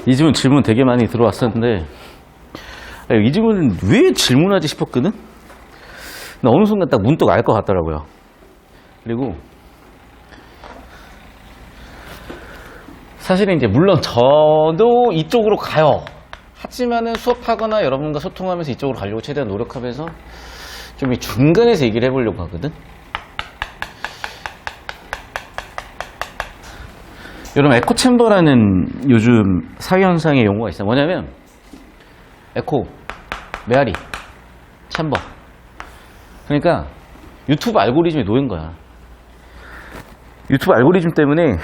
이 집은 질문 되게 많이 들어왔었는데 이 집은 왜 질문하지 싶었거든? 근데 어느 순간 딱 문득 알 것 같더라고요. 그리고 사실은 이제 물론 저도 이쪽으로 가요. 하지만은 수업하거나 여러분과 소통하면서 이쪽으로 가려고 최대한 노력하면서 좀 이 중간에서 얘기를 해보려고 하거든. 여러분 에코 챔버라는 요즘 사회현상의 용어가 있어요. 뭐냐면 에코, 메아리, 챔버. 그러니까 유튜브 알고리즘에 놓인 거야. 유튜브 알고리즘 때문에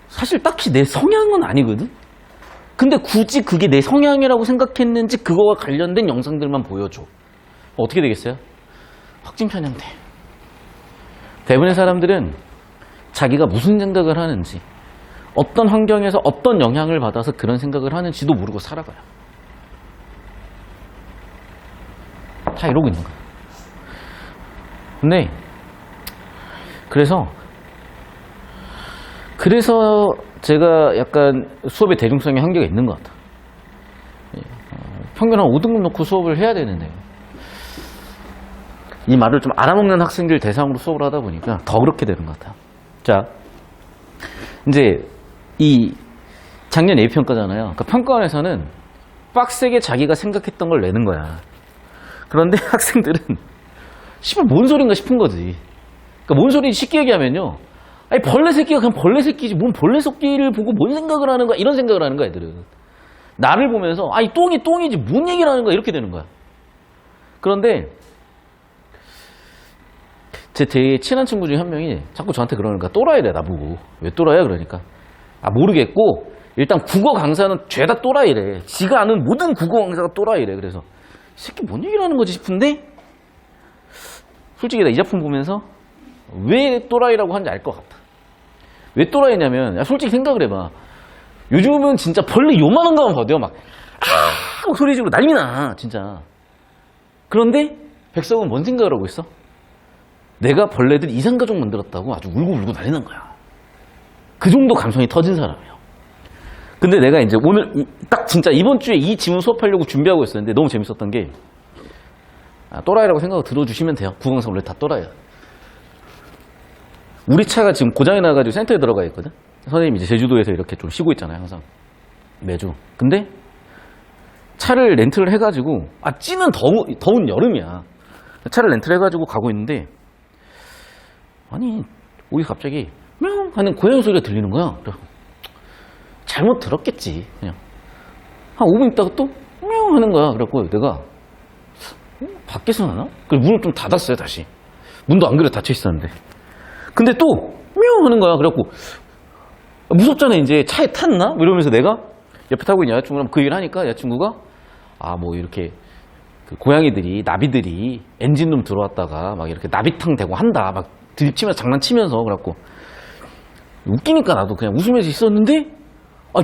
사실 딱히 내 성향은 아니거든. 근데 굳이 그게 내 성향이라고 생각했는지 그거와 관련된 영상들만 보여줘. 어떻게 되겠어요? 확증 편향돼. 대부분의 사람들은 자기가 무슨 생각을 하는지, 어떤 환경에서 어떤 영향을 받아서 그런 생각을 하는지도 모르고 살아가요. 다 이러고 있는 거야. 근데 그래서 제가 약간 수업의 대중성에 한계가 있는 것 같아. 평균 한 5등급 놓고 수업을 해야 되는데 이 말을 좀 알아먹는 학생들 대상으로 수업을 하다 보니까 더 그렇게 되는 것 같아. 자, 이제 이 작년 A평가잖아요. 그러니까 평가원에서는 빡세게 자기가 생각했던 걸 내는 거야. 그런데 학생들은 씨발 뭔 소린가 싶은 거지. 그러니까 뭔 소리인지 쉽게 얘기하면요. 아니 벌레 새끼가 그냥 벌레 새끼지 뭔 벌레 새끼를 보고 뭔 생각을 하는 거야. 이런 생각을 하는 거야 애들은. 나를 보면서 아이 똥이 똥이지 뭔 얘기를 하는 거야. 이렇게 되는 거야. 그런데 제 되게 친한 친구 중에 한 명이 자꾸 저한테 그러는 거야. 또라이래 나보고. 왜 또라이야 그러니까. 아 모르겠고 일단 국어 강사는 죄다 또라이래. 지가 아는 모든 국어 강사가 또라이래. 그래서 이 새끼 뭔 얘기를 하는 거지 싶은데 솔직히 나 이 작품 보면서 왜 또라이라고 하는지 알 것 같아. 왜 또라이냐면 야, 솔직히 생각을 해봐. 요즘은 진짜 벌레 요만한 거만 봐도요 막 소리 지르고 난리 나 진짜. 그런데 백석은 뭔 생각을 하고 있어? 내가 벌레들 이상가족 만들었다고 아주 울고 난리 난 거야. 그 정도 감성이 터진 사람이에요. 근데 내가 이제 오늘 딱 진짜 이번 주에 이 지문 수업하려고 준비하고 있었는데 너무 재밌었던 게 또라이라고 생각을 들어주시면 돼요. 국어강사 원래 다 또라이야. 우리 차가 지금 고장이 나가지고 센터에 들어가 있거든. 선생님이 이제 제주도에서 이렇게 좀 쉬고 있잖아요 항상 매주. 근데 차를 렌트를 해가지고 찌는 더운 여름이야. 차를 렌트를 해가지고 가고 있는데 아니 우리 갑자기 명 하는 고양이 소리가 들리는 거야. 잘못 들었겠지. 그냥 한 5분 있다가 또 명 하는 거야. 그래갖고 내가 밖에서 나나? 그래서 문을 좀 닫았어요 다시. 문도 안 그래도 닫혀 있었는데. 근데 또 명 하는 거야. 그래갖고 무섭잖아 이제. 차에 탔나? 이러면서 내가 옆에 타고 있는 여자친구랑 그 얘기를 하니까 여자친구가 뭐 이렇게 그 고양이들이 나비들이 엔진룸 들어왔다가 막 이렇게 나비탕 대고 한다 막 들이치면서 장난치면서. 그래갖고 웃기니까 나도 그냥 웃으면서 있었는데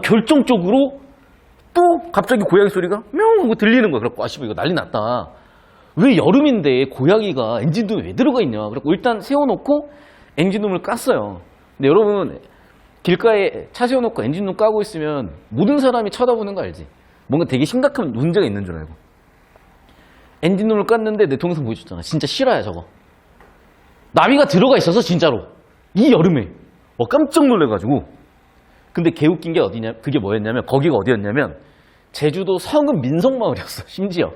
결정적으로 또 갑자기 고양이 소리가 명 하고 들리는 거야. 그래갖고 씨발 이거 난리 났다. 왜 여름인데 고양이가 엔진룸에 왜 들어가 있냐. 그래갖고 일단 세워놓고 엔진룸을 깠어요. 근데 여러분 길가에 차 세워놓고 엔진룸 까고 있으면 모든 사람이 쳐다보는 거 알지? 뭔가 되게 심각한 문제가 있는 줄 알고. 엔진룸을 깠는데 내 동영상 보여줬잖아. 진짜 실화야 저거. 나비가 들어가 있어서 진짜로 이 여름에 깜짝 놀래가지고. 근데 개웃긴 게 어디냐? 그게 뭐였냐면 거기가 어디였냐면 제주도 성읍 민속마을이었어. 심지어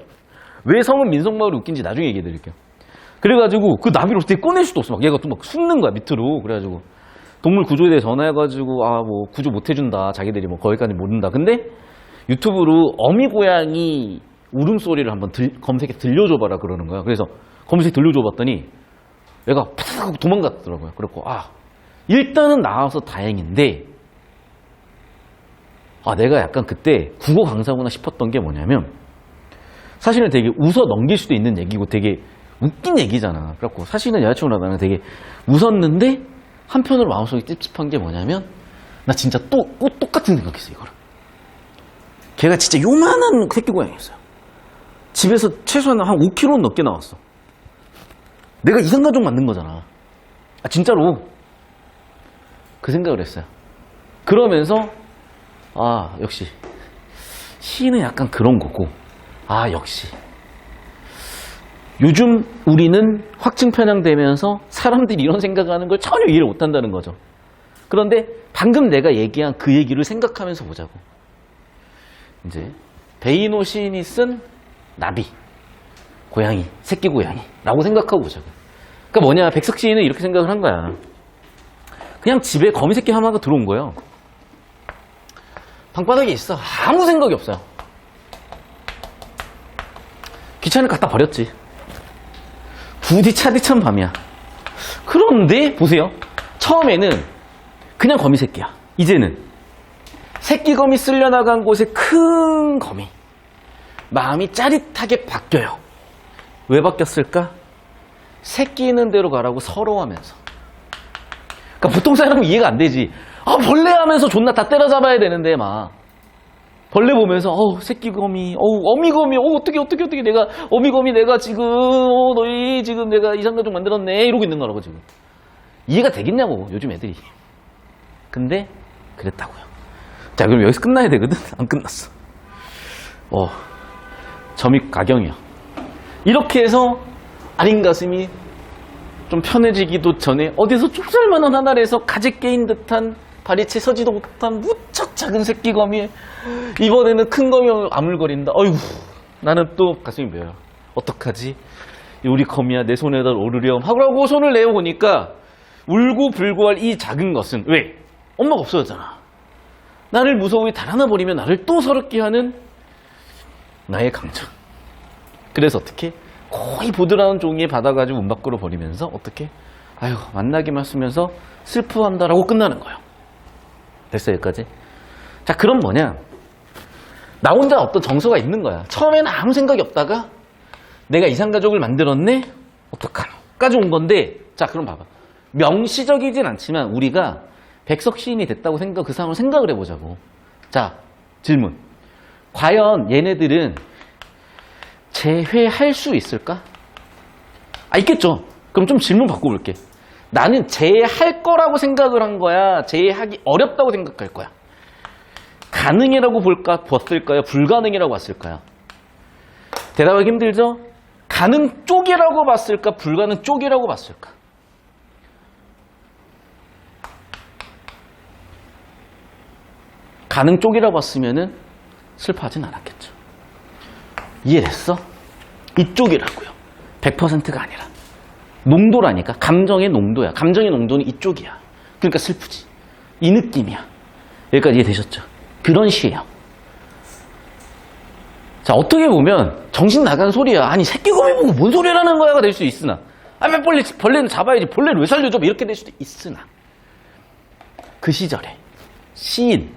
왜 성읍 민속마을이 웃긴지 나중에 얘기해 드릴게요. 그래가지고 그 나비를 어떻게 꺼낼 수도 없어. 막 얘가 또 막 숨는 거야 밑으로. 그래가지고 동물 구조에 대해 전화해가지고 뭐 구조 못 해준다. 자기들이 뭐 거기까지 모른다. 근데 유튜브로 어미 고양이 울음소리를 한번 검색해 들려줘봐라 그러는 거야. 그래서 검색해 들려줘봤더니 얘가 파닥 하고 도망갔더라고요. 그래갖고 일단은 나와서 다행인데 내가 약간 그때 국어 강사구나 싶었던 게 뭐냐면 사실은 되게 웃어 넘길 수도 있는 얘기고 되게 웃긴 얘기잖아. 그래갖고 사실은 여자친구랑 나는 되게 웃었는데 한편으로 마음속에 찝찝한 게 뭐냐면 나 진짜 똑같은 생각했어 이거를. 걔가 진짜 요만한 새끼 고양이였어요. 집에서 최소한 한 5kg는 넘게 나왔어. 내가 이상가족 만든 거잖아. 진짜로 그 생각을 했어요. 그러면서 아, 역시 시는 약간 그런 거고, 아, 역시 요즘 우리는 확증 편향되면서 사람들이 이런 생각하는 걸 전혀 이해를 못한다는 거죠. 그런데 방금 내가 얘기한 그 얘기를 생각하면서 보자고. 이제 베이노 시인이 쓴 나비, 고양이, 새끼 고양이라고 생각하고 보자고. 그러니까 뭐냐, 백석 시인은 이렇게 생각을 한 거야. 그냥 집에 거미 새끼 하나가 들어온 거예요. 방바닥에 있어. 아무 생각이 없어요. 귀찮으니까 갖다 버렸지. 부디 차디찬 밤이야. 그런데 보세요. 처음에는 그냥 거미 새끼야. 이제는 새끼 거미 쓸려나간 곳에 큰 거미. 마음이 짜릿하게 바뀌어요. 왜 바뀌었을까? 새끼 있는 대로 가라고 서러워하면서. 그러니까 보통 사람은 이해가 안 되지. 아, 벌레 하면서 존나 다 때려잡아야 되는데 막 벌레 보면서 새끼거미, 어미거미, 어떻게 내가 어미거미 내가 지금 너희 지금 내가 이상가족 만들었네 이러고 있는 거라고 지금. 이해가 되겠냐고 요즘 애들이. 근데 그랬다고요. 자, 그럼 여기서 끝나야 되거든. 안 끝났어. 점이 가경이야. 이렇게 해서 아린 가슴이 좀 편해지기도 전에 어디서 좁쌀만한 하늘에서 가재 깨인 듯한 발이채 서지도 못한 무척 작은 새끼거미, 이번에는 큰 거미 아물거린다. 어이구, 나는 또 가슴이 메어요. 어떡하지? 우리 거미야 내 손에다 오르렴 하고 손을 내어보니까 울고 불고할 이 작은 것은 왜? 엄마가 없어졌잖아. 나를 무서움이 달아나 버리면 나를 또 서럽게 하는 나의 강정. 그래서 어떻게? 거의 보드라운 종이에 받아가지고 문 밖으로 버리면서 어떻게? 아유, 만나기만 쓰면서 슬퍼한다라고 끝나는 거예요. 됐어요, 여기까지? 자, 그럼 뭐냐? 나 혼자 어떤 정서가 있는 거야. 처음에는 아무 생각이 없다가 내가 이상가족을 만들었네? 어떡하노? 까지 온 건데, 자, 그럼 봐봐. 명시적이진 않지만 우리가 백석 시인이 됐다고 그 상황을 생각을 해보자고. 자, 질문. 과연 얘네들은 재회할 수 있을까? 있겠죠. 그럼 좀 질문 바꿔볼게. 나는 재해할 거라고 생각을 한 거야? 재해하기 어렵다고 생각할 거야? 가능이라고 봤을까요? 불가능이라고 봤을까요? 대답하기 힘들죠? 가능 쪽이라고 봤을까? 불가능 쪽이라고 봤을까? 가능 쪽이라고 봤으면은 슬퍼하진 않았겠죠. 이해됐어? 이쪽이라고요. 100%가 아니라. 농도라니까. 감정의 농도야. 감정의 농도는 이쪽이야. 그러니까 슬프지. 이 느낌이야. 여기까지 이해되셨죠? 그런 시예요. 자, 어떻게 보면 정신 나간 소리야. 아니, 새끼거미 보고 뭔 소리라는 거야가 될 수 있으나, 벌레는 잡아야지. 벌레를 왜 살려줘? 이렇게 될 수도 있으나, 그 시절에 시인,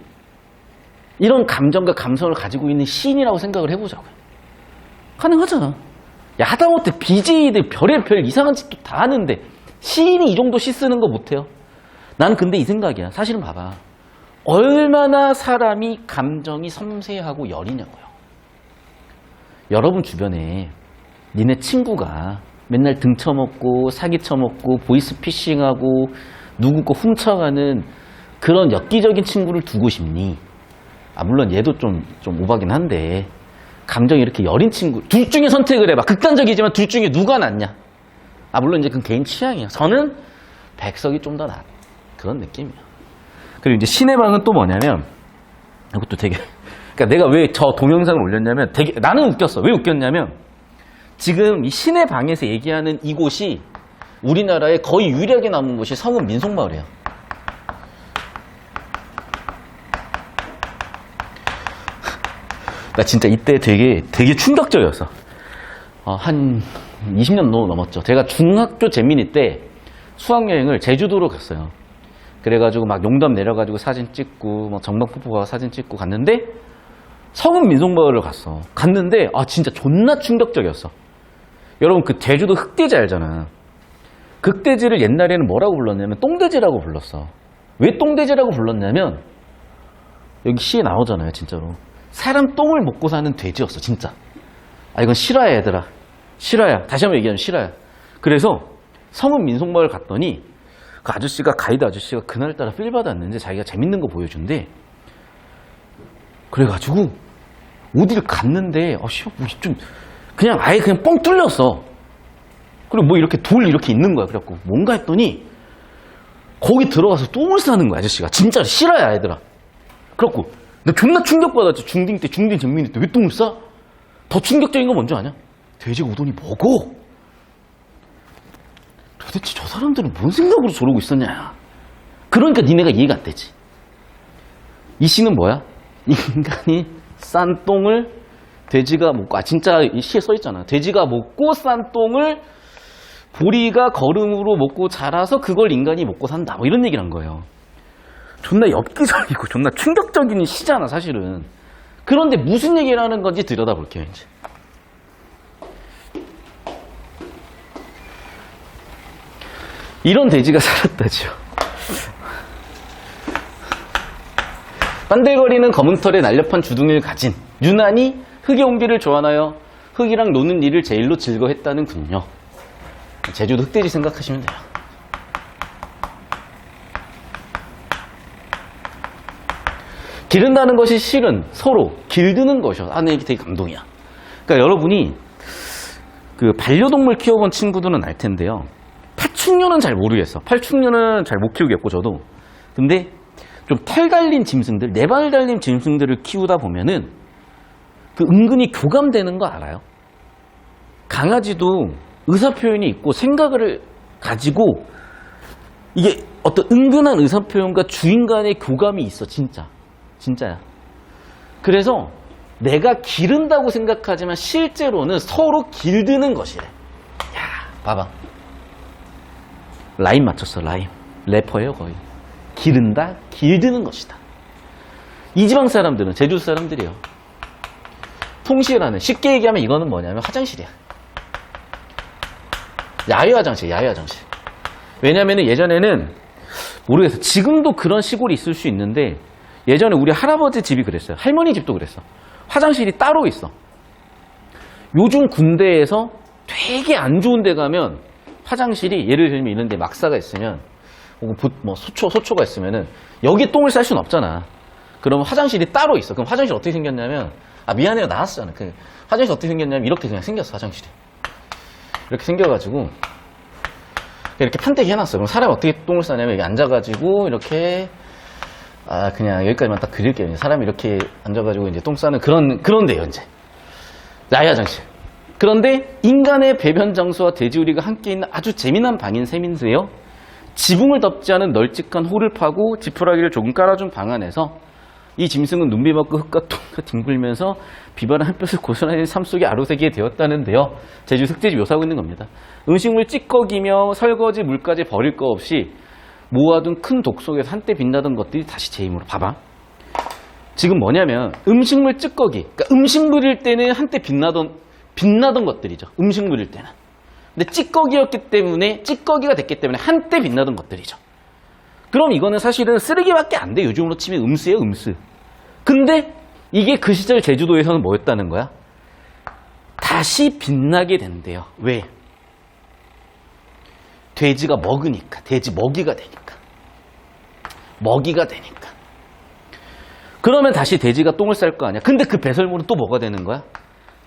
이런 감정과 감성을 가지고 있는 시인이라고 생각을 해보자고요. 가능하잖아. 야, 하다못해 BJ들 별의별 이상한 짓도 다 하는데 시인이 이 정도 시 쓰는 거 못해요? 나는 근데 이 생각이야. 사실은 봐봐. 얼마나 사람이 감정이 섬세하고 여리냐고요. 여러분 주변에 니네 친구가 맨날 등쳐먹고 사기쳐먹고 보이스피싱하고 누구 거 훔쳐가는 그런 엽기적인 친구를 두고 싶니? 물론 얘도 좀 오바긴 한데, 감정이 이렇게 여린 친구, 둘 중에 선택을 해봐. 극단적이지만 둘 중에 누가 낫냐? 물론 이제 그건 개인 취향이야. 저는 백석이 좀 더 나아. 그런 느낌이야. 그리고 이제 신의 방은 또 뭐냐면, 이것도 되게, 그러니까 내가 왜 저 동영상을 올렸냐면, 나는 웃겼어. 왜 웃겼냐면, 지금 이 신의 방에서 얘기하는 이곳이 우리나라에 거의 유일하게 남은 곳이 성읍 민속마을이에요. 나 진짜 이때 되게 충격적이었어. 한 20년 넘었죠. 제가 중학교 재민이 때 수학여행을 제주도로 갔어요. 그래가지고 막 용담 내려가지고 사진 찍고, 막 정방폭포 가서 사진 찍고 갔는데, 성읍 민속마을을 갔어. 갔는데, 진짜 존나 충격적이었어. 여러분, 그 제주도 흑돼지 알잖아. 그 흑돼지를 옛날에는 뭐라고 불렀냐면, 똥돼지라고 불렀어. 왜 똥돼지라고 불렀냐면, 여기 시에 나오잖아요, 진짜로. 사람 똥을 먹고 사는 돼지였어, 진짜. 이건 실화야, 얘들아. 실화야. 다시 한번 얘기하면 실화야. 그래서 성읍 민속마을 갔더니 그 아저씨가, 가이드 아저씨가 그날따라 필 받았는지 자기가 재밌는 거 보여준대. 그래가지고 어디를 갔는데 좀 그냥 아예 그냥 뻥 뚫렸어. 그리고 뭐 이렇게 돌 이렇게 있는 거야. 그래갖고 뭔가 했더니 거기 들어가서 똥을 싸는 거야, 아저씨가. 진짜 실화야, 얘들아. 그래갖고 나 존나 충격받았지. 중딩 전민이 때 왜 똥을 싸? 더 충격적인 거 뭔지 아냐? 돼지가 오더니 먹어. 도대체 저 사람들은 뭔 생각으로 저러고 있었냐. 그러니까 니네가 이해가 안 되지. 이 시는 뭐야? 인간이 싼 똥을 돼지가 먹고, 진짜 이 시에 써있잖아. 돼지가 먹고 싼 똥을 보리가 거름으로 먹고 자라서 그걸 인간이 먹고 산다. 뭐 이런 얘기를 한 거예요. 존나 엽기적이고 존나 충격적인 시잖아, 사실은. 그런데 무슨 얘기를 하는 건지 들여다볼게요, 이제. 이런 돼지가 살았다죠. 반들거리는 검은 털에 날렵한 주둥이를 가진 유난히 흙의 온기를 좋아하여 흙이랑 노는 일을 제일로 즐거워했다는 군요. 제주도 흑돼지 생각하시면 돼요. 기른다는 것이 실은 서로 길드는 것이요. 아, 네, 이게 되게 감동이야. 그러니까 여러분이 그 반려동물 키워본 친구들은 알 텐데요. 파충류는 잘 모르겠어. 파충류는 잘 못 키우겠고, 저도. 근데 좀 털 달린 짐승들, 네 발 달린 짐승들을 키우다 보면은 그 은근히 교감되는 거 알아요? 강아지도 의사표현이 있고 생각을 가지고 이게 어떤 은근한 의사표현과 주인 간의 교감이 있어, 진짜. 진짜야. 그래서 내가 기른다고 생각하지만 실제로는 서로 길드는 것이래. 야, 봐봐. 라임 맞췄어, 라임. 래퍼예요, 거의. 기른다, 길드는 것이다. 이 지방 사람들은, 제주 사람들이요. 통실하는, 쉽게 얘기하면 이거는 뭐냐면 화장실이야. 야외 화장실, 야외 화장실. 왜냐면은 예전에는, 모르겠어. 지금도 그런 시골이 있을 수 있는데, 예전에 우리 할아버지 집이 그랬어요. 할머니 집도 그랬어. 화장실이 따로 있어. 요즘 군대에서 되게 안 좋은 데 가면 화장실이 예를 들면 이런 데 막사가 있으면 뭐 소초가 있으면은 여기 똥을 쌀 수는 없잖아. 그러면 화장실이 따로 있어. 그럼 화장실 어떻게 생겼냐면 미안해요, 나왔잖아. 그 화장실 어떻게 생겼냐면 이렇게 그냥 생겼어, 화장실이. 이렇게 생겨가지고 이렇게 판때기 해놨어. 그럼 사람이 어떻게 똥을 싸냐면 여기 앉아가지고 이렇게 그냥 여기까지만 딱 그릴게요. 사람이 이렇게 앉아가지고 이제 똥 싸는 그런 데요, 이제. 야외 화장실. 그런데 인간의 배변 장소와 돼지우리가 함께 있는 아주 재미난 방인 셈인데요. 지붕을 덮지 않은 널찍한 홀을 파고 지푸라기를 조금 깔아준 방 안에서 이 짐승은 눈비 맞고 흙과 똥과 뒹굴면서 비바람 햇볕을 고스란히 삶 속에 아로새기게 되었다는데요. 제주 흑돼지 묘사하고 있는 겁니다. 음식물 찌꺼기며 설거지, 물까지 버릴 거 없이 모아둔 큰 독 속에서 한때 빛나던 것들이 다시 제 힘으로. 봐봐. 지금 뭐냐면 음식물 찌꺼기. 그러니까 음식물일 때는 한때 빛나던 것들이죠. 음식물일 때는. 근데 찌꺼기가 됐기 때문에 한때 빛나던 것들이죠. 그럼 이거는 사실은 쓰레기밖에 안 돼. 요즘으로 치면 음수예요, 음수. 근데 이게 그 시절 제주도에서는 뭐였다는 거야? 다시 빛나게 된대요. 왜? 돼지가 먹으니까. 돼지 먹이가 되니까. 먹이가 되니까. 그러면 다시 돼지가 똥을 쌀 거 아니야. 근데 그 배설물은 또 뭐가 되는 거야?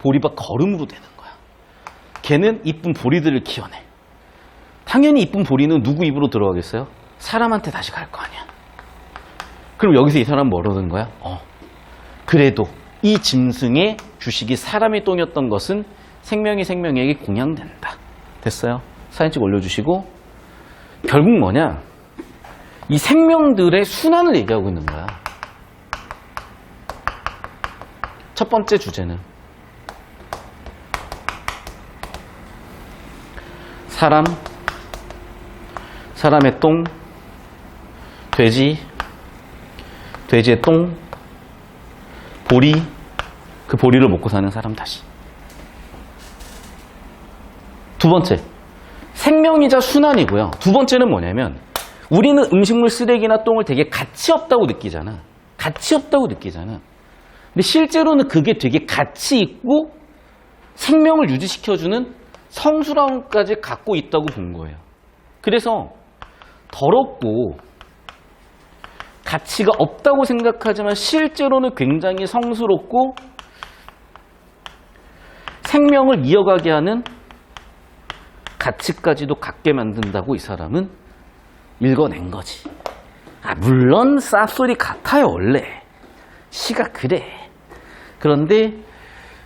보리밥 거름으로 되는 거야. 걔는 이쁜 보리들을 키워내. 당연히 이쁜 보리는 누구 입으로 들어가겠어요? 사람한테 다시 갈 거 아니야. 그럼 여기서 이 사람은 뭐 얻은 거야? 그래도 이 짐승의 주식이 사람의 똥이었던 것은 생명이 생명에게 공양된다. 됐어요? 사진 찍어 올려주시고. 결국 뭐냐? 이 생명들의 순환을 얘기하고 있는 거야. 첫 번째 주제는 사람의 똥, 돼지의 똥, 보리, 그 보리를 먹고 사는 사람 다시. 두 번째, 생명이자 순환이고요. 두 번째는 뭐냐면 우리는 음식물 쓰레기나 똥을 되게 가치 없다고 느끼잖아. 가치 없다고 느끼잖아. 근데 실제로는 그게 되게 가치 있고 생명을 유지시켜주는 성스러움까지 갖고 있다고 본 거예요. 그래서 더럽고 가치가 없다고 생각하지만 실제로는 굉장히 성스럽고 생명을 이어가게 하는 가치까지도 갖게 만든다고 이 사람은 읽어낸 거지. 물론 쌉소리 같아요 원래. 시가 그래. 그런데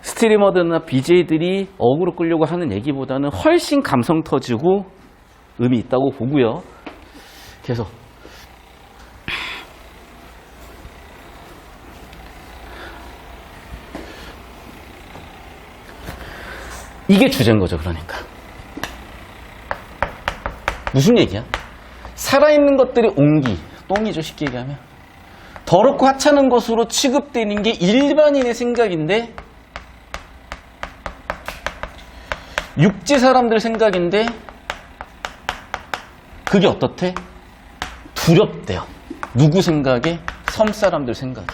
스트리머들이나 BJ들이 어그로 끌려고 하는 얘기보다는 훨씬 감성 터지고 의미 있다고 보고요. 그래서 이게 주제인 거죠. 그러니까 무슨 얘기야? 살아있는 것들의 온기, 똥이죠 쉽게 얘기하면. 더럽고 하찮은 것으로 취급되는 게 일반인의 생각인데, 육지 사람들 생각인데 그게 어떻대? 두렵대요. 누구 생각에? 섬 사람들 생각에.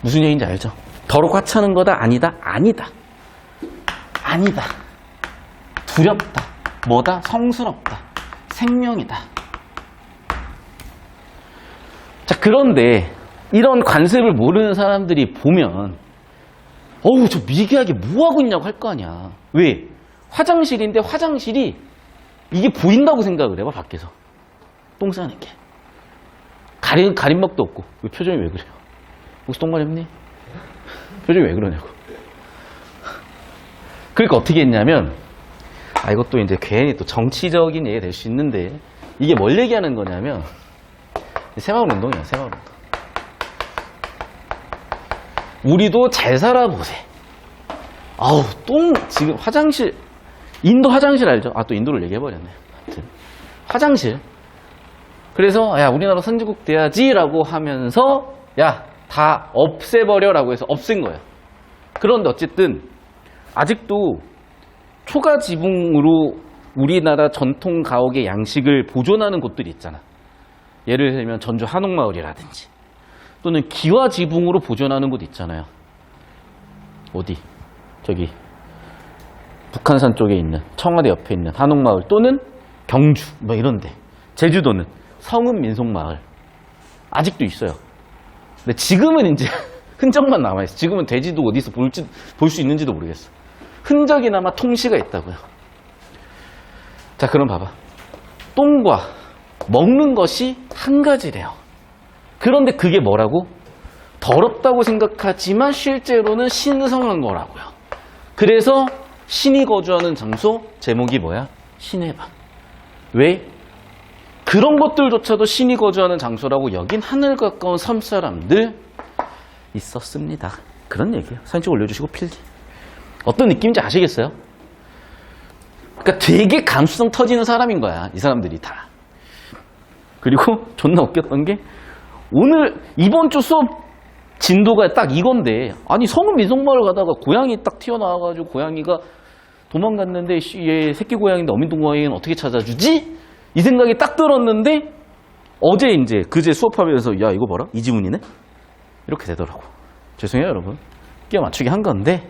무슨 얘기인지 알죠? 더럽고 하찮은 거다? 아니다? 아니다. 아니다. 두렵다. 뭐다? 성스럽다. 생명이다. 자, 그런데 이런 관습을 모르는 사람들이 보면 어우 저 미개하게 뭐하고 있냐고 할 거 아니야. 왜? 화장실인데 화장실이 이게 보인다고 생각을 해봐. 밖에서 똥 싸는 게 가림막도 없고. 왜 표정이 왜 그래요? 혹시 똥 마렵니? 표정이 왜 그러냐고. 그러니까 어떻게 했냐면, 이것도 이제 괜히 또 정치적인 얘기가 될 수 있는데, 이게 뭘 얘기하는 거냐면 새마을 운동이야. 새마을 운동. 우리도 잘 살아보세. 아우 똥 지금 화장실, 인도 화장실 알죠? 또 인도를 얘기해버렸네. 하여튼 화장실. 그래서 야 우리나라 선진국 돼야지라고 하면서 야 다 없애버려라고 해서 없앤 거예요. 그런데 어쨌든 아직도 초가 지붕으로 우리나라 전통 가옥의 양식을 보존하는 곳들이 있잖아. 예를 들면 전주 한옥마을이라든지, 또는 기와 지붕으로 보존하는 곳 있잖아요. 어디? 저기 북한산 쪽에 있는, 청와대 옆에 있는 한옥마을, 또는 경주 뭐 이런데. 제주도는 성은 민속마을 아직도 있어요. 근데 지금은 이제 흔적만 남아있어. 지금은 돼지도 어디서 볼 수 있는지도 모르겠어. 흔적이나마 통시가 있다고요. 자, 그럼 봐봐. 똥과 먹는 것이 한 가지래요. 그런데 그게 뭐라고? 더럽다고 생각하지만 실제로는 신성한 거라고요. 그래서 신이 거주하는 장소, 제목이 뭐야? 신의 방. 왜? 그런 것들조차도 신이 거주하는 장소라고 여긴 하늘 가까운 섬 사람들 있었습니다. 그런 얘기예요. 사진 찍어 올려주시고 필기. 어떤 느낌인지 아시겠어요? 그러니까 되게 감수성 터지는 사람인 거야. 이 사람들이 다. 그리고 존나 웃겼던 게, 오늘 이번 주 수업 진도가 딱 이건데, 아니 성은 민속마을 가다가 고양이 딱 튀어나와가지고 고양이가 도망갔는데 얘 새끼 고양이인데 어민동 고양이는 어떻게 찾아주지? 이 생각이 딱 들었는데, 어제 이제 그제 수업하면서 야 이거 봐라 이지훈이네? 이렇게 되더라고. 죄송해요 여러분. 끼워 맞추기 한 건데,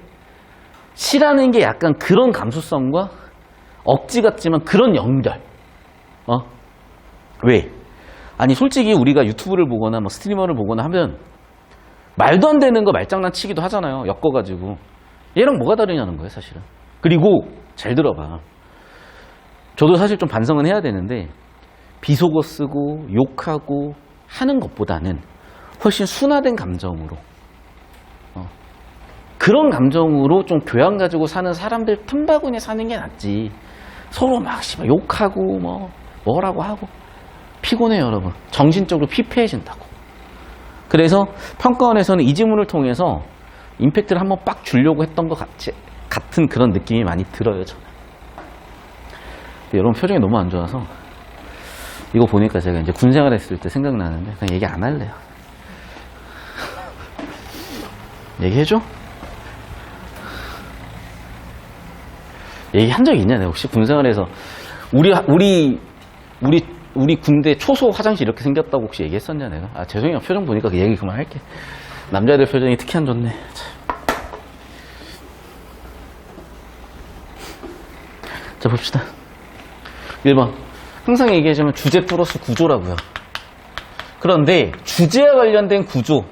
시라는 게 약간 그런 감수성과 억지 같지만 그런 연결. 왜? 아니 솔직히 우리가 유튜브를 보거나 뭐 스트리머를 보거나 하면 말도 안 되는 거 말장난 치기도 하잖아요. 엮어가지고. 얘랑 뭐가 다르냐는 거예요 사실은. 그리고 잘 들어봐. 저도 사실 좀 반성은 해야 되는데, 비속어 쓰고 욕하고 하는 것보다는 훨씬 순화된 감정으로, 그런 감정으로 좀 교양 가지고 사는 사람들 틈바구니에 사는 게 낫지. 서로 막 욕하고 뭐라고 하고 피곤해요 여러분. 정신적으로 피폐해진다고. 그래서 평가원에서는 이 지문을 통해서 임팩트를 한번 빡 주려고 했던 것 같은 그런 느낌이 많이 들어요 저는. 여러분 표정이 너무 안 좋아서 이거 보니까 제가 이제 군 생활했을 때 생각나는데 그냥 얘기 안 할래요. 얘기해줘? 얘기한 적 있냐? 내가 혹시 군 생활에서 우리 군대 초소 화장실 이렇게 생겼다고 혹시 얘기했었냐 내가? 죄송해요. 표정 보니까 그 얘기 그만할게. 남자애들 표정이 특히 안 좋네. 자 봅시다. 1번. 항상 얘기하지만 주제 플러스 구조라고요. 그런데 주제와 관련된 구조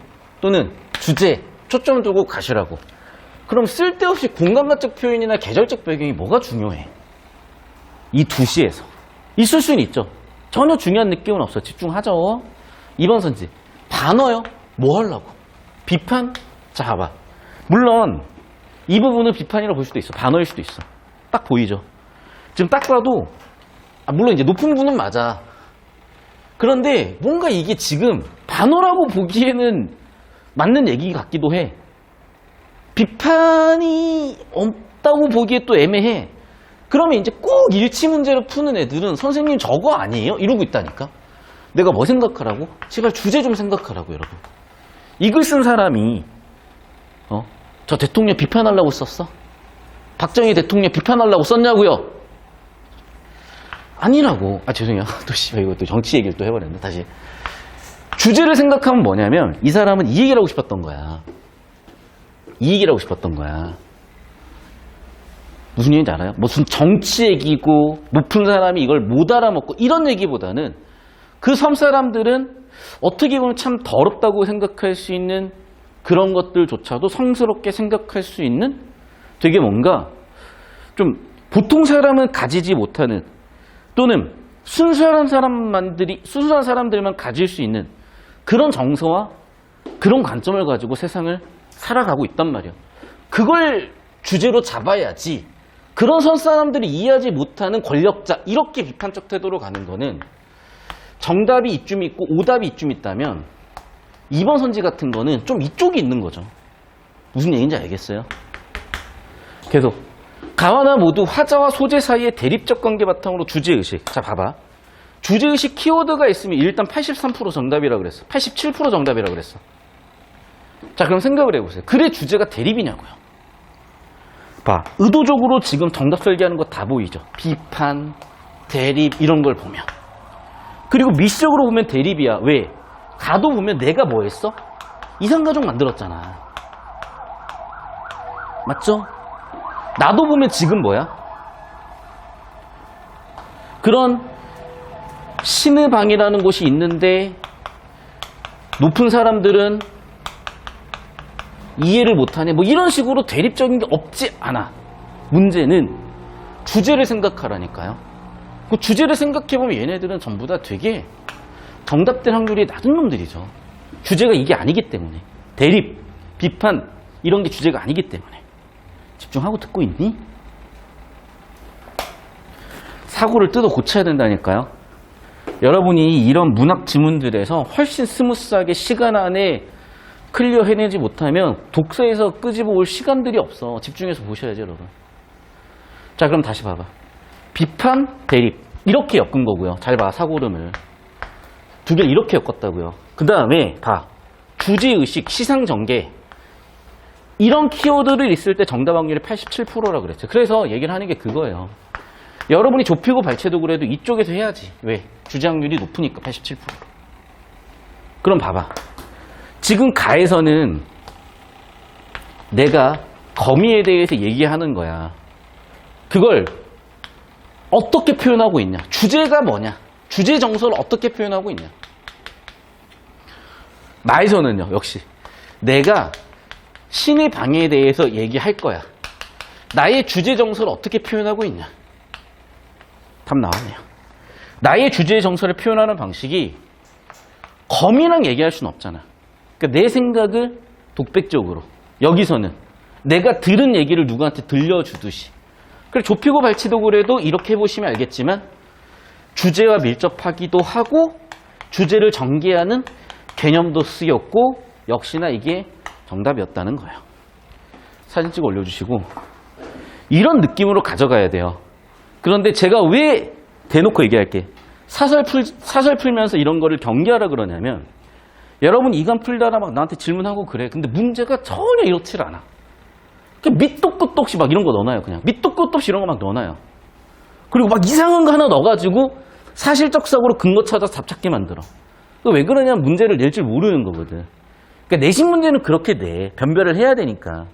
또는 주제, 초점 두고 가시라고. 그럼 쓸데없이 공간과적 표현이나 계절적 배경이 뭐가 중요해? 이 두 시에서. 있을 수는 있죠. 전혀 중요한 느낌은 없어. 집중하죠. 2번 선지. 반어요. 뭐 하려고? 비판? 자, 봐봐. 물론 이 부분은 비판이라고 볼 수도 있어. 반어일 수도 있어. 딱 보이죠. 지금 딱 봐도 물론 이제 높은 부분은 맞아. 그런데 뭔가 이게 지금 반어라고 보기에는 맞는 얘기 같기도 해. 비판이 없다고 보기에 또 애매해. 그러면 이제 꼭 일치 문제를 푸는 애들은 선생님 저거 아니에요? 이러고 있다니까. 내가 뭐 생각하라고? 제발 주제 좀 생각하라고 여러분. 이 글 쓴 사람이 저 대통령 비판하려고 썼어? 박정희 대통령 비판하려고 썼냐고요? 아니라고. 죄송해요. 또 씨발 이거 또 정치 얘기를 또 해버렸네. 다시. 주제를 생각하면 뭐냐면 이 사람은 이 얘기를 하고 싶었던 거야. 이 얘기를 하고 싶었던 거야. 무슨 얘기인지 알아요? 무슨 정치 얘기고 높은 사람이 이걸 못 알아먹고 이런 얘기보다는 그 섬 사람들은 어떻게 보면 참 더럽다고 생각할 수 있는 그런 것들조차도 성스럽게 생각할 수 있는 되게 뭔가 좀 보통 사람은 가지지 못하는 또는 순수한 사람들만 가질 수 있는 그런 정서와 그런 관점을 가지고 세상을 살아가고 있단 말이야. 그걸 주제로 잡아야지. 그런 선 사람들이 이해하지 못하는 권력자 이렇게 비판적 태도로 가는 거는 정답이 이쯤 있고 오답이 이쯤 있다면 2번 선지 같은 거는 좀 이쪽이 있는 거죠. 무슨 얘기인지 알겠어요? 계속 가와나 모두 화자와 소재 사이의 대립적 관계 바탕으로 주제의식. 자 봐봐. 주제의식 키워드가 있으면 일단 83% 정답이라고 그랬어. 87% 정답이라고 그랬어. 자 그럼 생각을 해보세요. 글의 주제가 대립이냐고요. 봐. 의도적으로 지금 정답 설계하는 거 다 보이죠. 비판, 대립 이런 걸 보면. 그리고 미시적으로 보면 대립이야. 왜? 가도 보면 내가 뭐 했어? 이상가족 만들었잖아. 맞죠? 나도 보면 지금 뭐야? 그런 신의 방이라는 곳이 있는데 높은 사람들은 이해를 못하네. 뭐 이런 식으로 대립적인 게 없지 않아. 문제는 주제를 생각하라니까요. 그 주제를 생각해보면 얘네들은 전부 다 되게 정답될 확률이 낮은 놈들이죠. 주제가 이게 아니기 때문에. 대립, 비판 이런 게 주제가 아니기 때문에. 집중하고 듣고 있니? 사고를 뜯어 고쳐야 된다니까요. 여러분이 이런 문학 지문들에서 훨씬 스무스하게 시간 안에 클리어 해내지 못하면 독서에서 끄집어 올 시간들이 없어. 집중해서 보셔야죠, 여러분. 자, 그럼 다시 봐봐. 비판, 대립 이렇게 엮은 거고요. 잘 봐, 사고름을. 두 개를 이렇게 엮었다고요. 그 다음에 봐. 주제의식, 시상전개 이런 키워드를 있을 때 정답 확률이 87%라고 그랬죠. 그래서 얘기를 하는 게 그거예요. 여러분이 좁히고 발췌도 그래도 이쪽에서 해야지. 왜? 주제 확률이 높으니까 87%. 그럼 봐봐. 지금 가에서는 내가 거미에 대해서 얘기하는 거야. 그걸 어떻게 표현하고 있냐? 주제가 뭐냐? 주제 정서를 어떻게 표현하고 있냐? 마에서는요, 역시 내가 신의 방에 대해서 얘기할 거야. 나의 주제 정서를 어떻게 표현하고 있냐? 답 나왔네요. 나의 주제 정서를 표현하는 방식이 거미랑 얘기할 수는 없잖아. 그러니까 내 생각을 독백적으로 여기서는 내가 들은 얘기를 누구한테 들려주듯이. 그래 좁히고 발치도 그래도 이렇게 해보시면 알겠지만 주제와 밀접하기도 하고 주제를 전개하는 개념도 쓰였고 역시나 이게 정답이었다는 거예요. 사진 찍어 올려주시고 이런 느낌으로 가져가야 돼요. 그런데 제가 왜 대놓고 얘기할게. 사설 풀면서 이런 거를 경계하라 그러냐면 여러분 이간 풀다가 막 나한테 질문하고 그래. 근데 문제가 전혀 이렇지 않아. 그냥 밑도 끝도 없이 막 이런 거 넣어놔요. 그냥 밑도 끝도 없이 이런 거 막 넣어놔요. 그리고 막 이상한 거 하나 넣어가지고 사실적 사고로 근거 찾아서 잡찾게 만들어. 왜 그러냐면 문제를 낼 줄 모르는 거거든. 그러니까 내신 문제는 그렇게 돼. 변별을 해야 되니까.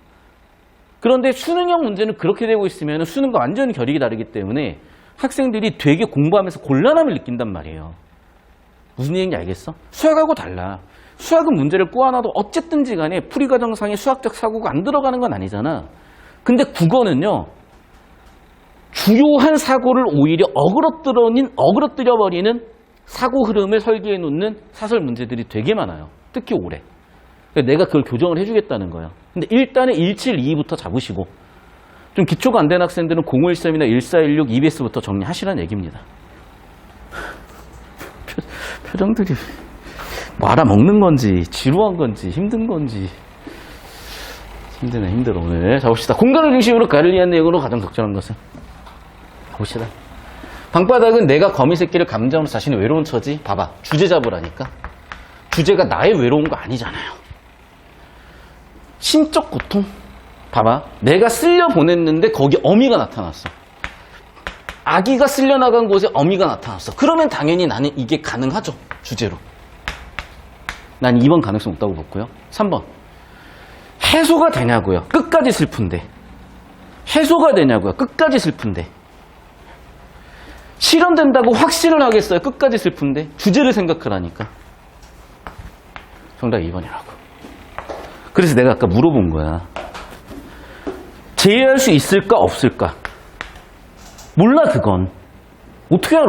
그런데 수능형 문제는 그렇게 되고 있으면 수능과 완전히 결이 다르기 때문에 학생들이 되게 공부하면서 곤란함을 느낀단 말이에요. 무슨 얘기인지 알겠어? 수학하고 달라. 수학은 문제를 꼬아놔도 어쨌든지 간에 풀이과정상의 수학적 사고가 안 들어가는 건 아니잖아. 근데 국어는요, 주요한 사고를 오히려 어그러뜨려버리는 사고 흐름을 설계해 놓는 사설 문제들이 되게 많아요. 특히 올해. 내가 그걸 교정을 해주겠다는 거야. 근데 일단은 1722부터 잡으시고, 좀 기초가 안 된 학생들은 0513이나 1416 EBS부터 정리하시라는 얘기입니다. 표정들이 뭐 알아먹는 건지 지루한 건지 힘든 건지 힘들어. 오늘 자 봅시다. 공간을 중심으로 가르리한 내용으로 가장 적절한 것은 봅시다. 방바닥은 내가 거미 새끼를 감정으로 자신의 외로운 처지. 봐봐, 주제 잡으라니까. 주제가 나의 외로운 거 아니잖아요. 심적 고통. 봐봐, 내가 쓸려 보냈는데 거기 어미가 나타났어. 아기가 쓸려나간 곳에 어미가 나타났어. 그러면 당연히 나는 이게 가능하죠, 주제로. 난 2번 가능성 없다고 봤고요. 3번, 해소가 되냐고요. 끝까지 슬픈데. 해소가 되냐고요. 끝까지 슬픈데. 실현된다고 확신을 하겠어요. 끝까지 슬픈데. 주제를 생각하라니까. 정답 2번이라고. 그래서 내가 아까 물어본 거야. 제외할 수 있을까 없을까? 몰라. 그건 어떻게 알아?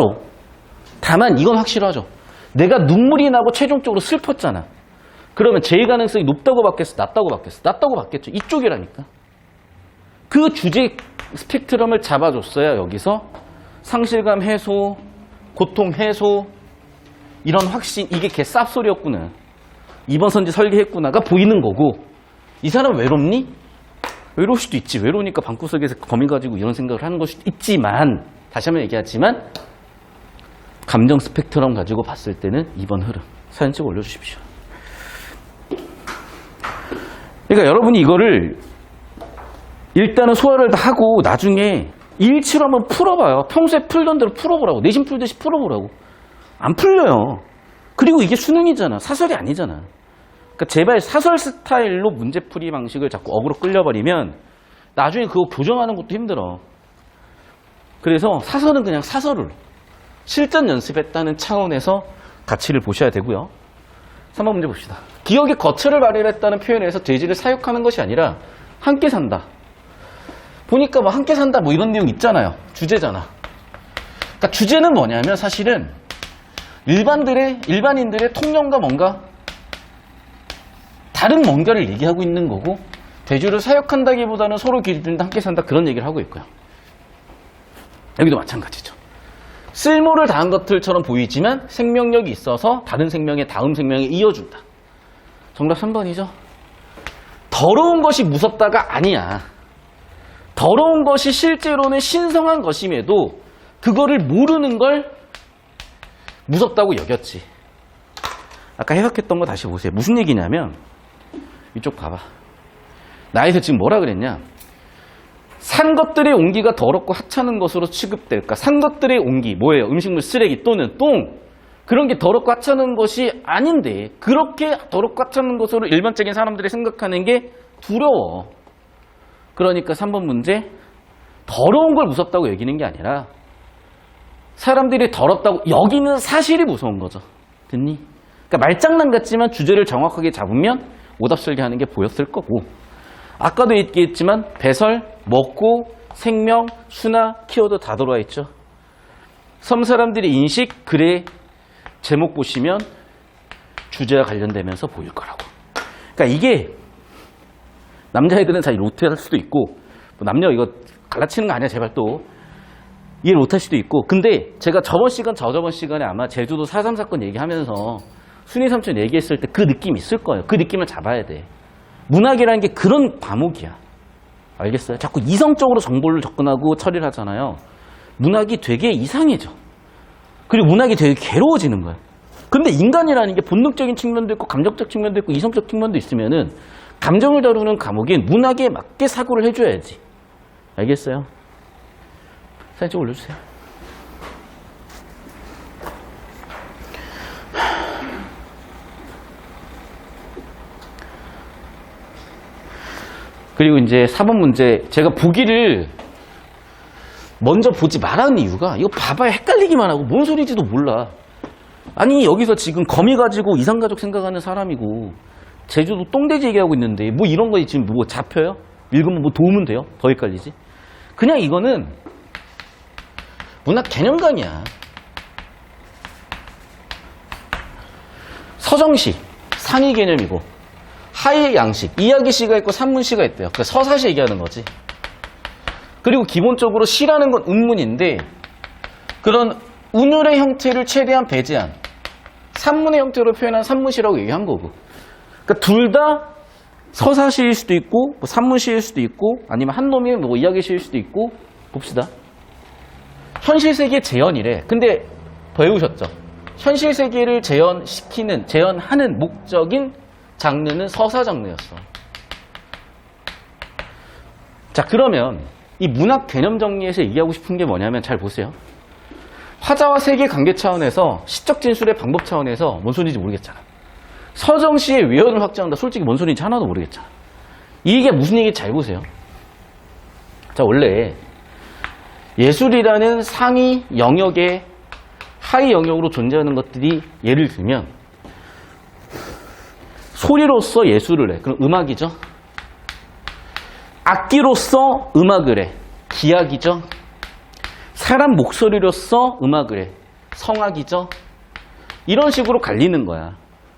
다만 이건 확실하죠. 내가 눈물이 나고 최종적으로 슬펐잖아. 그러면 제외 가능성이 높다고 받겠어? 낮다고 받겠어? 낮다고 받겠죠. 이쪽이라니까. 그 주제 스펙트럼을 잡아줬어야 여기서 상실감 해소, 고통 해소, 이런 확신, 이게 걔 쌉소리였구나. 이번 선지 설계했구나가 보이는 거고, 이 사람 외롭니? 외로울 수도 있지. 외로우니까 방구석에서 거미 가지고 이런 생각을 하는 것이 있지만, 다시 한번 얘기하지만 감정 스펙트럼 가지고 봤을 때는 2번 흐름 사진 찍어 올려주십시오. 그러니까 여러분이 이거를 일단은 소화를 다 하고 나중에 일치로 한번 풀어봐요. 평소에 풀던 대로 풀어보라고. 내신 풀듯이 풀어보라고. 안 풀려요. 그리고 이게 수능이잖아. 사설이 아니잖아. 그러니까 제발 사설 스타일로 문제풀이 방식을 자꾸 어그로 끌려버리면 나중에 그거 교정하는 것도 힘들어. 그래서 사설은 그냥 사설을 실전 연습했다는 차원에서 가치를 보셔야 되고요. 3번 문제 봅시다. 기억의 거처를 발휘했다는 표현에서 돼지를 사육하는 것이 아니라 함께 산다. 보니까 뭐 함께 산다 뭐 이런 내용 있잖아요. 주제잖아. 그러니까 주제는 뭐냐면 사실은 일반인들의 통념과 뭔가 다른 뭔가를 얘기하고 있는 거고, 돼지를 사육한다기보다는 서로 기른다, 함께 산다, 그런 얘기를 하고 있고요. 여기도 마찬가지죠. 쓸모를 다한 것들처럼 보이지만 생명력이 있어서 다른 생명의 다음 생명에 이어준다. 정답 3번이죠. 더러운 것이 무섭다가 아니야. 더러운 것이 실제로는 신성한 것임에도 그거를 모르는 걸 무섭다고 여겼지. 아까 해석했던 거 다시 보세요. 무슨 얘기냐면, 이쪽 봐봐. 나에서 지금 뭐라 그랬냐? 산 것들의 온기가 더럽고 하찮은 것으로 취급될까? 산 것들의 온기, 뭐예요? 음식물 쓰레기 또는 똥. 그런 게 더럽고 하찮은 것이 아닌데, 그렇게 더럽고 하찮은 것으로 일반적인 사람들이 생각하는 게 두려워. 그러니까 3번 문제, 더러운 걸 무섭다고 여기는 게 아니라 사람들이 더럽다고 여기는 사실이 무서운 거죠. 됐니? 그러니까 말장난 같지만 주제를 정확하게 잡으면 오답 설계하는 게 보였을 거고, 아까도 얘기했지만 배설, 먹고, 생명, 수나, 키워드 다 들어와 있죠. 섬 사람들의 인식, 글의 제목 보시면 주제와 관련되면서 보일 거라고. 그러니까 이게 남자애들은 잘 못할 수도 있고, 뭐 남녀 이거 갈라치는 거 아니야 제발 또 이해를 못할 수도 있고. 근데 제가 저번 시간에 아마 제주도 4.3 사건 얘기하면서 순위 삼촌 얘기했을 때 그 느낌이 있을 거예요. 그 느낌을 잡아야 돼. 문학이라는 게 그런 과목이야. 알겠어요? 자꾸 이성적으로 정보를 접근하고 처리를 하잖아요. 문학이 되게 이상해져. 그리고 문학이 되게 괴로워지는 거야. 근데 인간이라는 게 본능적인 측면도 있고 감정적 측면도 있고 이성적 측면도 있으면은 감정을 다루는 과목인 문학에 맞게 사고를 해줘야지. 알겠어요? 사진 좀 올려주세요. 그리고 이제 4번 문제, 제가 보기를 먼저 보지 말라는 이유가 이거 봐봐야 헷갈리기만 하고 뭔 소리인지도 몰라. 아니 여기서 지금 거미 가지고 이산가족 생각하는 사람이고 제주도 똥돼지 얘기하고 있는데 뭐 이런 거 지금 뭐 잡혀요? 읽으면 뭐 도우면 돼요? 더 헷갈리지? 그냥 이거는 문학 개념강이야. 서정시 상위 개념이고 하위 양식 이야기시가 있고 산문시가 있대요. 그러니까 서사시 얘기하는 거지. 그리고 기본적으로 시라는 건 운문인데 그런 운율의 형태를 최대한 배제한 산문의 형태로 표현한 산문시라고 얘기한 거고. 그러니까 둘 다 서사시일 수도 있고 뭐 산문시일 수도 있고 아니면 한 놈이 뭐 이야기시일 수도 있고. 봅시다. 현실 세계 재현이래. 근데 더 외우셨죠? 현실 세계를 재현하는 목적인 장르는 서사 장르였어. 자, 그러면 이 문학 개념 정리에서 얘기하고 싶은 게 뭐냐면 잘 보세요. 화자와 세계 관계 차원에서 시적 진술의 방법 차원에서 뭔 소리인지 모르겠잖아. 서정시의 외연을 확장한다. 솔직히 뭔 소리인지 하나도 모르겠잖아. 이게 무슨 얘기인지 잘 보세요. 자, 원래 예술이라는 상위 영역의 하위 영역으로 존재하는 것들이 예를 들면 소리로서 예술을 해. 그럼 음악이죠. 악기로서 음악을 해. 기악이죠. 사람 목소리로서 음악을 해. 성악이죠. 이런 식으로 갈리는 거야.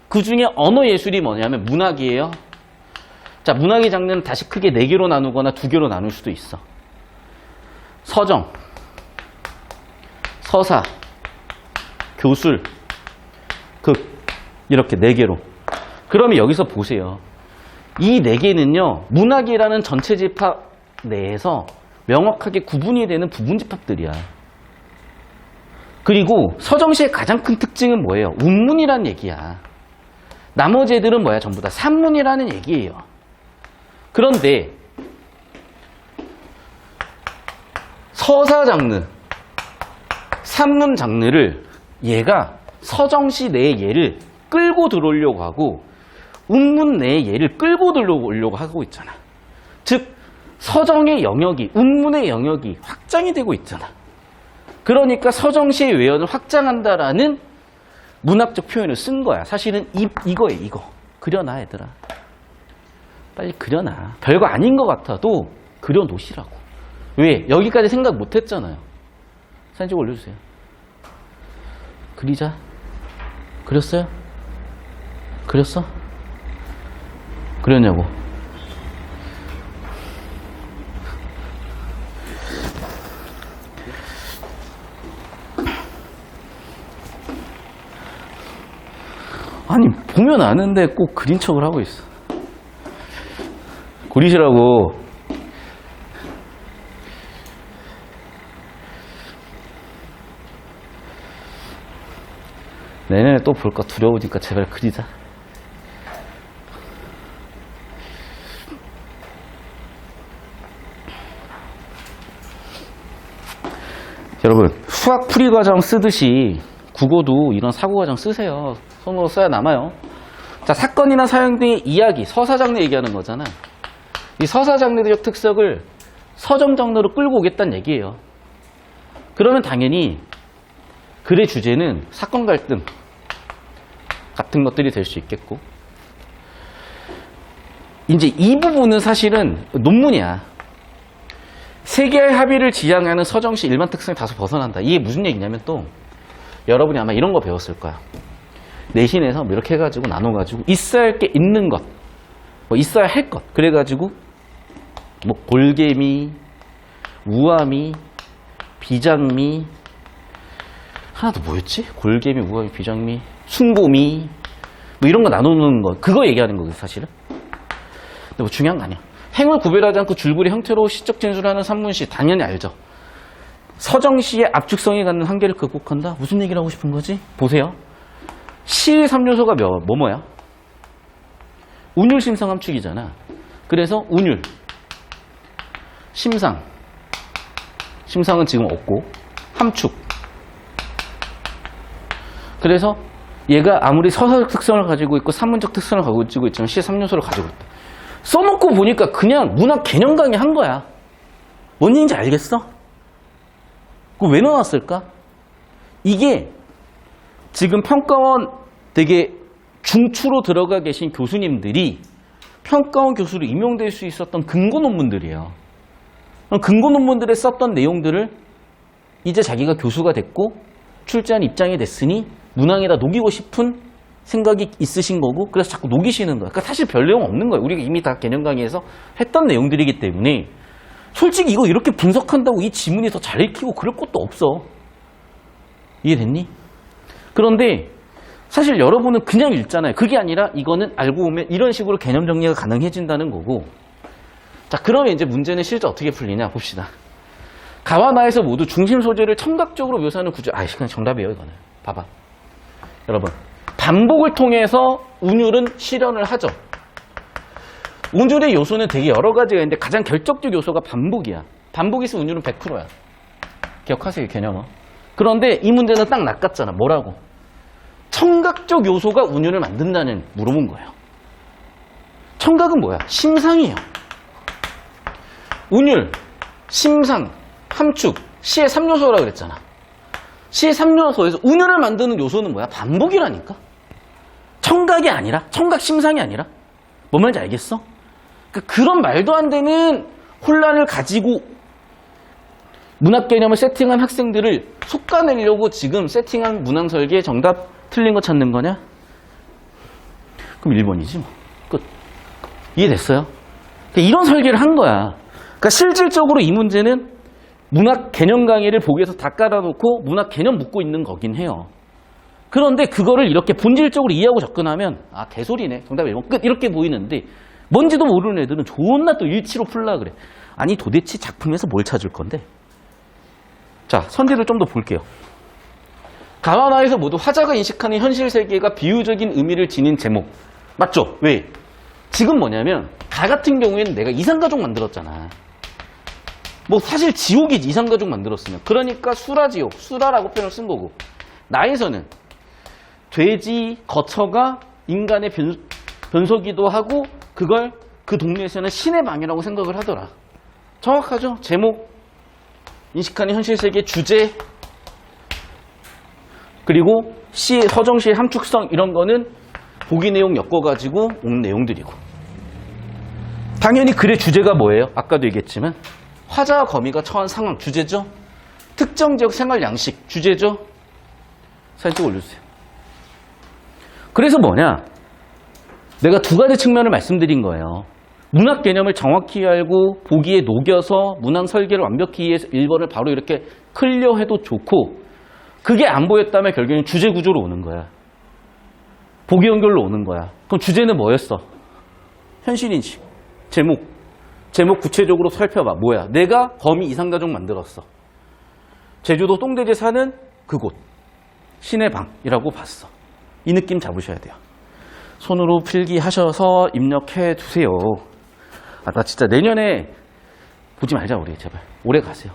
그 중에 언어 예술이 뭐냐면 문학이에요. 자, 문학의 장르는 다시 크게 4개로 나누거나 2개로 나눌 수도 있어. 서정, 서사, 교술, 극 이렇게 4개로. 그러면 여기서 보세요. 이 4개는요. 문학이라는 전체 집합 내에서 명확하게 구분이 되는 부분 집합들이야. 그리고 서정시의 가장 큰 특징은 뭐예요? 운문이라는 얘기야. 나머지 애들은 뭐야? 전부 다 산문이라는 얘기예요. 그런데 서사 장르, 산문 장르를 얘가 서정시 내의 얘를 끌고 들어오려고 하고 운문 내의 얘를 끌고 들어오려고 하고 있잖아. 즉 서정의 영역이, 운문의 영역이 확장이 되고 있잖아. 그러니까 서정시의 외연을 확장한다라는 문학적 표현을 쓴 거야. 사실은 이거예요, 이거. 그려놔, 얘들아. 빨리 그려놔. 별거 아닌 것 같아도 그려놓으시라고. 왜? 여기까지 생각 못 했잖아요. 사진 좀 올려주세요. 그리자. 그렸어요? 그렸어? 그렸냐고. 아니, 보면 아는데 꼭 그린 척을 하고 있어. 그리시라고. 내년에 또 볼까 두려우니까 제발 그리자. 여러분, 수학 풀이 과정 쓰듯이 국어도 이런 사고 과정 쓰세요. 손으로 써야 남아요. 자, 사건이나 사연 등의 이야기, 서사 장르 얘기하는 거잖아. 이 서사 장르적 특색을 서정 장르로 끌고 오겠다는 얘기예요. 그러면 당연히 글의 주제는 사건 갈등 같은 것들이 될 수 있겠고, 이제 이 부분은 사실은 논문이야. 세계의 합의를 지향하는 서정시 일반 특성이 다소 벗어난다. 이게 무슨 얘기냐면 또 여러분이 아마 이런 거 배웠을 거야. 내신에서 뭐 이렇게 해가지고 나눠가지고 있어야 할 게 있는 것, 뭐 있어야 할 것. 그래가지고 뭐 골개미, 우아미, 비장미, 하나 더 뭐였지? 골개미, 우아미, 비장미, 순고미, 뭐 이런 거 나누는 거. 그거 얘기하는 거거든 사실은. 근데 뭐 중요한 거 아니야. 행을 구별하지 않고 줄거리 형태로 시적 진술하는 산문시 당연히 알죠. 서정시의 압축성이 갖는 한계를 극복한다? 무슨 얘기를 하고 싶은 거지? 보세요. 시의 3요소가 뭐야? 운율, 심상, 함축이잖아. 그래서 운율, 심상, 심상은 지금 없고 함축. 그래서 얘가 아무리 서사적 특성을 가지고 있고 산문적 특성을 가지고 있지만 시의 3요소를 가지고 있다. 써놓고 보니까 그냥 문학 개념 강의 한 거야. 뭔 얘기인지 알겠어? 그거 왜 넣어놨을까? 이게 지금 평가원 되게 중추로 들어가 계신 교수님들이 평가원 교수로 임용될 수 있었던 근거 논문들이에요. 근거 논문들에 썼던 내용들을 이제 자기가 교수가 됐고 출제한 입장이 됐으니 문항에다 녹이고 싶은 생각이 있으신 거고 그래서 자꾸 녹이시는 거예요. 그러니까 사실 별 내용 없는 거예요. 우리가 이미 다 개념 강의에서 했던 내용들이기 때문에 솔직히 이거 이렇게 분석한다고 이 지문이 더 잘 읽히고 그럴 것도 없어. 이해됐니? 그런데 사실 여러분은 그냥 읽잖아요. 그게 아니라 이거는 알고 보면 이런 식으로 개념 정리가 가능해진다는 거고. 자, 그러면 이제 문제는 실제 어떻게 풀리냐 봅시다. 가와 나에서 모두 중심 소재를 청각적으로 묘사하는 구조. 아, 이건 정답이에요, 이거는. 봐봐. 여러분, 반복을 통해서 운율은 실현을 하죠. 운율의 요소는 되게 여러 가지가 있는데 가장 결정적 요소가 반복이야. 반복이 있으면 운율은 100%야. 기억하세요, 개념은. 그런데 이 문제는 딱 낚았잖아. 뭐라고? 청각적 요소가 운율을 만든다는 물어본 거예요. 청각은 뭐야? 심상이에요. 운율, 심상, 함축, 시의 3요소라고 그랬잖아. 시의 3요소에서 운율을 만드는 요소는 뭐야? 반복이라니까. 청각이 아니라, 청각 심상이 아니라. 뭔 말인지 알겠어? 그런 말도 안 되는 혼란을 가지고 문학 개념을 세팅한 학생들을 속아내려고 지금 세팅한 문항 설계 정답 틀린 거 찾는 거냐? 그럼 1번이지 뭐. 끝. 이해됐어요? 이런 설계를 한 거야. 그러니까 실질적으로 이 문제는 문학 개념 강의를 보기에서 다 깔아놓고 문학 개념 묻고 있는 거긴 해요. 그런데 그거를 이렇게 본질적으로 이해하고 접근하면 아 개소리네. 정답 1번 끝. 이렇게 보이는데 뭔지도 모르는 애들은 존나 또 일치로 풀라 그래. 아니 도대체 작품에서 뭘 찾을 건데? 자, 선지를 좀 더 볼게요. 가와나에서 모두 화자가 인식하는 현실 세계가 비유적인 의미를 지닌 제목. 맞죠? 왜? 지금 뭐냐면 가 같은 경우에는 내가 이상가족 만들었잖아. 뭐 사실 지옥이지 이상가족 만들었으면. 그러니까 수라지옥, 수라라고 표현을 쓴 거고. 나에서는 돼지, 거처가 인간의 변소기도 하고 그걸 그 동네에서는 신의 방이라고 생각을 하더라. 정확하죠? 제목, 인식하는 현실 세계 주제, 그리고 서정시의 함축성 이런 거는 보기 내용 엮어가지고 온 내용들이고. 당연히 글의 주제가 뭐예요? 아까도 얘기했지만 화자와 거미가 처한 상황 주제죠. 특정 지역 생활 양식 주제죠. 사진 찍어 올려주세요. 그래서 뭐냐? 내가 두 가지 측면을 말씀드린 거예요. 문학 개념을 정확히 알고 보기에 녹여서 문항 설계를 완벽히 이해해서 1번을 바로 이렇게 클리어해도 좋고 그게 안 보였다면 결국에는 주제 구조로 오는 거야. 보기 연결로 오는 거야. 그럼 주제는 뭐였어? 현실인식, 제목 구체적으로 살펴봐. 뭐야? 내가 거미 이상가족 만들었어. 제주도 똥돼지 사는 그곳. 신의 방이라고 봤어. 이 느낌 잡으셔야 돼요. 손으로 필기하셔서 입력해 두세요. 아, 나 진짜 내년에 보지 말자 우리 제발. 올해 가세요.